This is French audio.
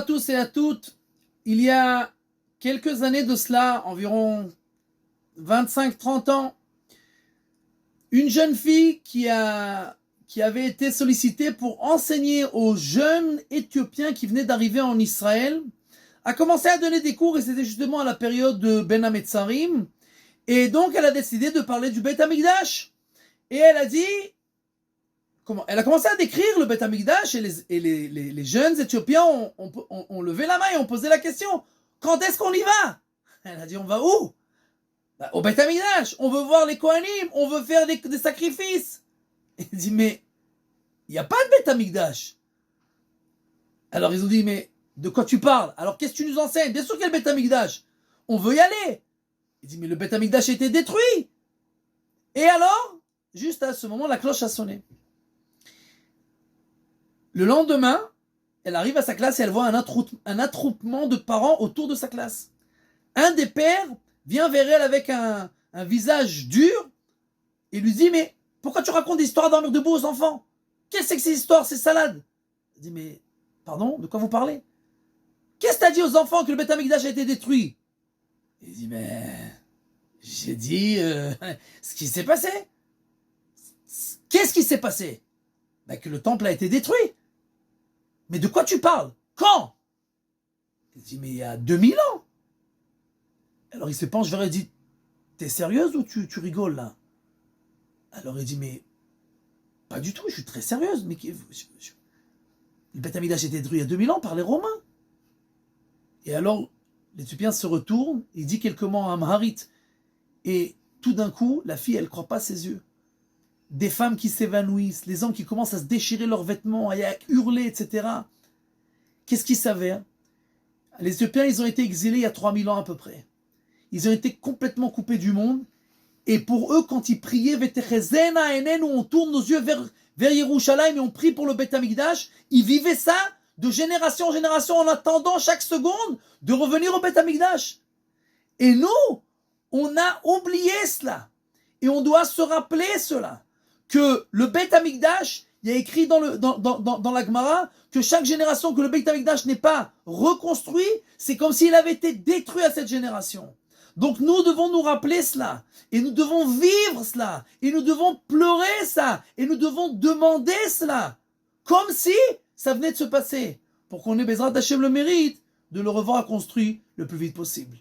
À tous et à toutes, il y a quelques années de cela, environ 25-30 ans, une jeune fille qui avait été sollicitée pour enseigner aux jeunes Éthiopiens qui venaient d'arriver en Israël, a commencé à donner des cours et c'était justement à la période de Ben Hametzarim. Et donc elle a décidé de parler du Beth Amikdash. Et elle a dit, elle a commencé à décrire le Beth Amikdash et les jeunes Éthiopiens ont levé la main et ont posé la question, quand est-ce qu'on y va? Elle a dit, on va où? Au Beth Amikdash, on veut voir les Kohanim, on veut faire des sacrifices. Il dit, mais il n'y a pas de Beth Amikdash. Alors ils ont dit, mais de quoi tu parles? Alors qu'est-ce que tu nous enseignes? Bien sûr qu'il y a le Beth Amikdash. On veut y aller. Il dit, mais le Beth Amikdash a été détruit. Et alors, juste à ce moment, la cloche a sonné. Le lendemain, elle arrive à sa classe et elle voit un attroupement de parents autour de sa classe. Un des pères vient vers elle avec un visage dur et lui dit, mais pourquoi tu racontes des histoires à dormir debout aux enfants? Qu'est-ce que c'est que ces histoires, ces salades? Elle dit, mais pardon, de quoi vous parlez? Qu'est-ce que t'as dit aux enfants que le Beth Amikdash a été détruit? Il dit, mais j'ai dit ce qui s'est passé. Qu'est-ce qui s'est passé? Que le temple a été détruit. Mais de quoi tu parles? Quand? Il dit, mais il y a 2000 ans. Alors il se penche vers elle et dit, t'es sérieuse ou tu rigoles là? Alors il dit, mais pas du tout, je suis très sérieuse. Mais le Beth Amikdash a été détruit il y a 2000 ans par les Romains. Et alors l'Éthiopien se retourne, il dit quelques mots en amharit. Et tout d'un coup, la fille, elle ne croit pas ses yeux. Des femmes qui s'évanouissent, les hommes qui commencent à se déchirer leurs vêtements, à hurler, etc. Qu'est-ce qui s'avère? Les Éthiopiens, ils ont été exilés il y a 3000 ans à peu près. Ils ont été complètement coupés du monde. Et pour eux, quand ils priaient, on tourne nos yeux vers Yerushalayim et on prie pour le Beth Amikdash, ils vivaient ça de génération en génération en attendant chaque seconde de revenir au Beth Amikdash. Et nous, on a oublié cela. Et on doit se rappeler cela. Que le Beth Amikdash, il y a écrit dans la Gemara que chaque génération que le Beth Amikdash n'est pas reconstruit, c'est comme s'il avait été détruit à cette génération. Donc nous devons nous rappeler cela. Et nous devons vivre cela. Et nous devons pleurer ça. Et nous devons demander cela. Comme si ça venait de se passer. Pour qu'on ait Bezrat Hashem le mérite de le revoir construit le plus vite possible.